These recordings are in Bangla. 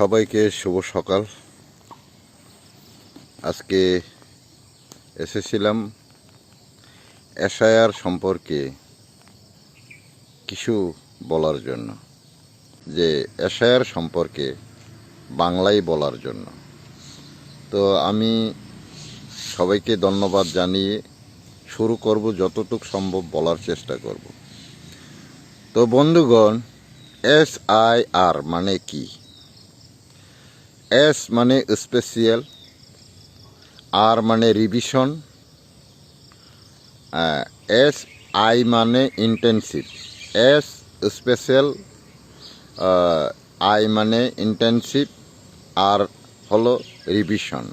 সবাইকে শুভ সকাল। আজকে এসেছিলাম এসআইআর সম্পর্কে কিছু বলার জন্য, যে এসআইআর সম্পর্কে বাংলায় বলার জন্য। তো আমি সবাইকে ধন্যবাদ জানিয়ে শুরু করব, যতটুকু সম্ভব বলার চেষ্টা করব। তো বন্ধুগণ, এসআইআর মানে কি? এস মানে স্পেশাল, আর মানে রিভিশন, এস আই মানে ইন্টেনসিভ। এস স্পেশাল, আই মানে ইন্টেনসিভ, আর হলো রিভিশন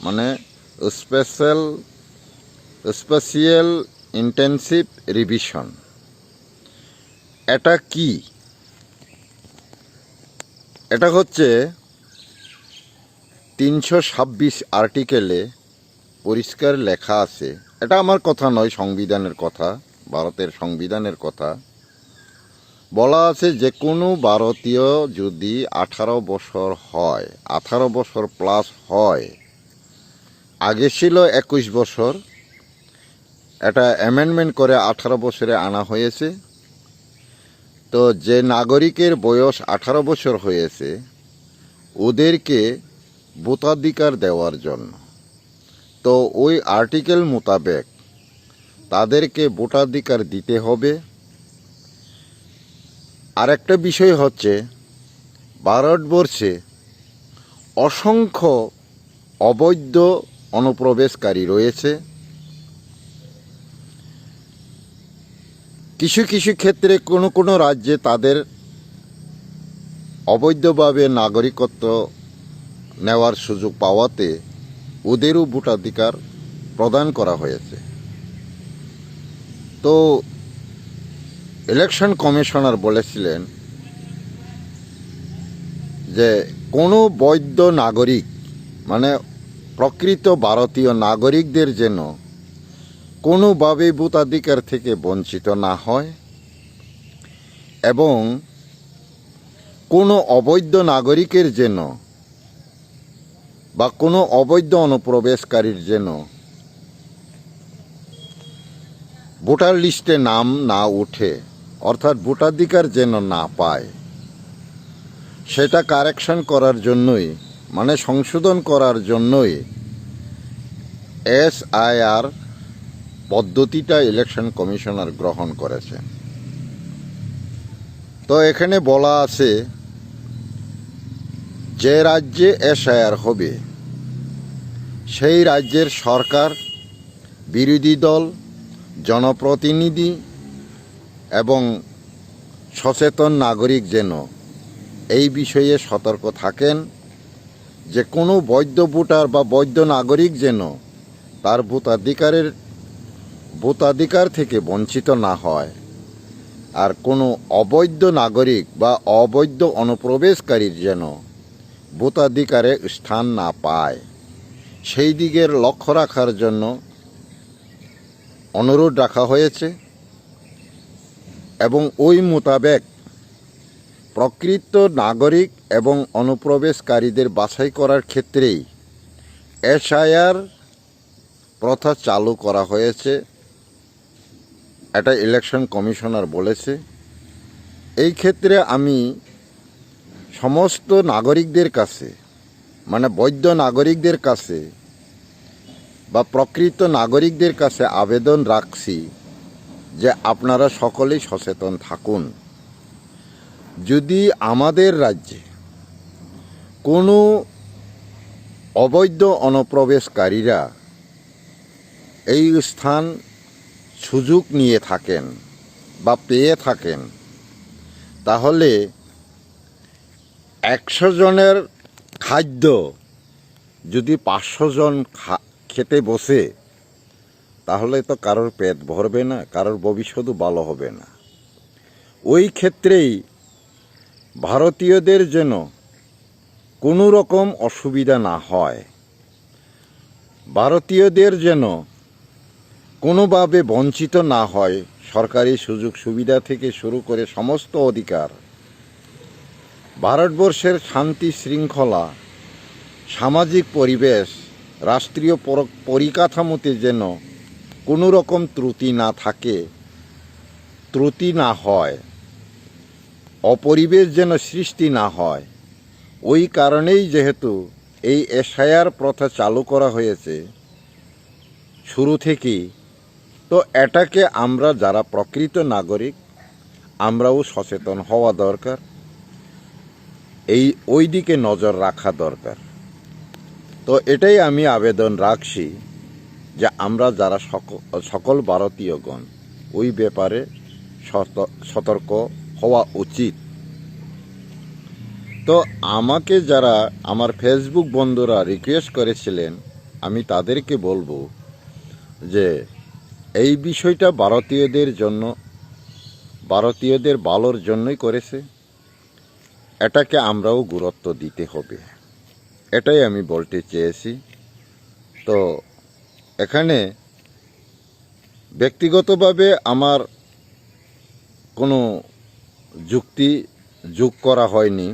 মানে স্পেশাল ইন্টেনসিভ রিভিশন। এটা কি? এটা হচ্ছে 326 আর্টিকেলে পরিষ্কার লেখা আছে। এটা আমার কথা নয়, সংবিধানের কথা, ভারতের সংবিধানের কথা। বলা আছে যে কোনো ভারতীয় যদি 18 বছর হয়, 18 বছর প্লাস হয়, আগে ছিল 21 বছর, এটা অ্যামেন্ডমেন্ট করে 18 বছরে আনা হয়েছে। তো যে নাগরিকের বয়স 18 বছর হয়েছে ওদেরকে ভোটাধিকার দেওয়ার জন্য, তো ওই আর্টিকেল মোতাবেক তাদেরকে ভোটাধিকার দিতে হবে। আরেকটা বিষয় হচ্ছে, ভারতবর্ষে অসংখ্য অবৈধ অনুপ্রবেশকারী রয়েছে। কিছু কিছু ক্ষেত্রে কোনো কোনো রাজ্যে তাদের অবৈধভাবে নাগরিকত্ব নেওয়ার সুযোগ পাওয়াতে ওদেরও ভোটাধিকার প্রদান করা হয়েছে। তো ইলেকশন কমিশনার বলেছিলেন যে কোনো বৈধ নাগরিক মানে প্রকৃত ভারতীয় নাগরিকদের যেন কোনোভাবে ভোটাধিকার থেকে বঞ্চিত না হয়, এবং কোনো অবৈধ নাগরিকের যেন বা কোনো অবৈধ অনুপ্রবেশকারীর যেন ভোটার লিস্টে নাম না উঠে, অর্থাৎ ভোটাধিকার যেন না পায়, সেটা কারেকশন করার জন্যই, মানে সংশোধন করার জন্যই এসআইআর পদ্ধতিটা ইলেকশন কমিশনার গ্রহণ করেছে। তো এখানে বলা আছে যে রাজ্যে এসআইআর হবে সেই রাজ্যের সরকার, বিরোধী দল, জনপ্রতিনিধি এবং সচেতন নাগরিক যেন এই বিষয়ে সতর্ক থাকেন যে কোনো বৈধ ভোটার বা বৈধ নাগরিক যেন তার ভোটাধিকার থেকে বঞ্চিত না হয়, আর কোনো অবৈধ নাগরিক বা অবৈধ অনুপ্রবেশকারীর যেন ভোটাধিকারে স্থান না পায়, সেই দিকের লক্ষ্য রাখার জন্য অনুরোধ রাখা হয়েছে। এবং ওই মোতাবেক প্রকৃত নাগরিক এবং অনুপ্রবেশকারীদের বাছাই করার ক্ষেত্রেই এসআইআর প্রথা চালু করা হয়েছে, এটা ইলেকশন কমিশনার বলেছে। এই ক্ষেত্রে আমি সমস্ত নাগরিকদের কাছে, মানে বৈধ নাগরিকদের কাছে বা প্রকৃত নাগরিকদের কাছে আবেদন রাখছি যে আপনারা সকলেই সচেতন থাকুন। যদি আমাদের রাজ্যে কোনো অবৈধ অনুপ্রবেশকারীরা এই স্থান সুযোগ নিয়ে থাকেন বা পেয়ে থাকেন, তাহলে 100 জনের খাদ্য যদি 500 জন খেতে বসে, তাহলে তো কারোর পেট ভরবে না, কারোর ভবিষ্যৎও ভালো হবে না। ওই ক্ষেত্রেই ভারতীয়দের যেন কোনো রকম অসুবিধা না হয়, ভারতীয়দের যেন কোনোভাবে বঞ্চিত না হয় সরকারি সুযোগ সুবিধা থেকে শুরু করে সমস্ত অধিকার, ভারতবর্ষের শান্তি শৃঙ্খলা, সামাজিক পরিবেশ, রাষ্ট্রীয় পরিকাঠামোতে যেন কোনো রকম ত্রুটি না থাকে, ত্রুটি না হয়, অপরিবেশ যেন সৃষ্টি না হয়, ওই কারণেই যেহেতু এই এসআইআর প্রথা চালু করা হয়েছে শুরু থেকেই, তো এটাকে আমরা যারা প্রকৃত নাগরিক আমরাও সচেতন হওয়া দরকার, ওই দিকে নজর রাখা দরকার। তো এটাই আমি আবেদন রাখছি যে আমরা যারা সকল ভারতীয়গণ ওই ব্যাপারে সতর্ক হওয়া উচিত। তো আমাকে যারা আমার ফেসবুক বন্ধুরা রিকোয়েস্ট করেছিলেন, আমি তাদেরকে বলবো যে এই বিষয়টা ভারতীয়দের ভালোর জন্যই করেছে, এটাকে আমরাও গুরুত্ব দিতে হবে, এটাই আমি বলতে চেয়েছি। তো এখানে ব্যক্তিগতভাবে আমার কোনো যুক্তি যোগ করা হয়নি।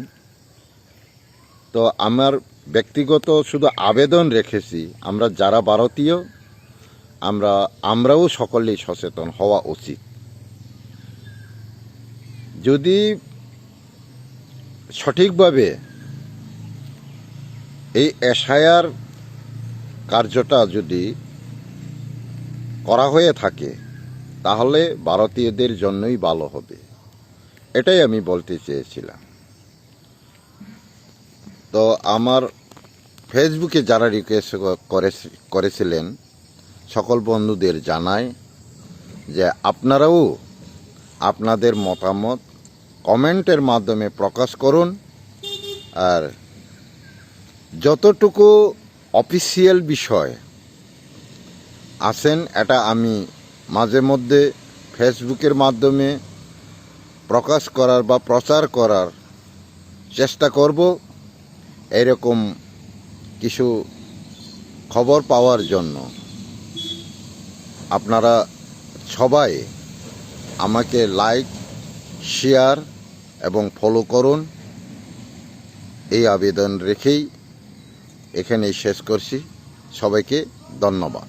তো আমার ব্যক্তিগত শুধু আবেদন রেখেছি, আমরা যারা ভারতীয় আমরাও সকলেই সচেতন হওয়া উচিত। যদি সঠিকভাবে এই এসআইআর কার্যটা যদি করা হয়ে থাকে তাহলে ভারতীয়দের জন্যই ভালো হবে, এটাই আমি বলতে চেয়েছিলাম। তো আমার ফেসবুকে যারা রিকোয়েস্ট করেছিলেন সকল বন্ধুদের জানাই যে আপনারাও আপনাদের মতামত কমেন্টের মাধ্যমে প্রকাশ করুন। আর যতটুকু অফিসিয়াল বিষয় আছেন এটা আমি মাঝে মধ্যে ফেসবুকের মাধ্যমে প্রকাশ করার বা প্রচার করার চেষ্টা করব। এরকম কিছু খবর পাওয়ার জন্য আপনারা সবাই আমাকে লাইক, শেয়ার এবং ফলো করুন, এই আবেদন রেখেই এখানেই শেষ করছি। সবাইকে ধন্যবাদ।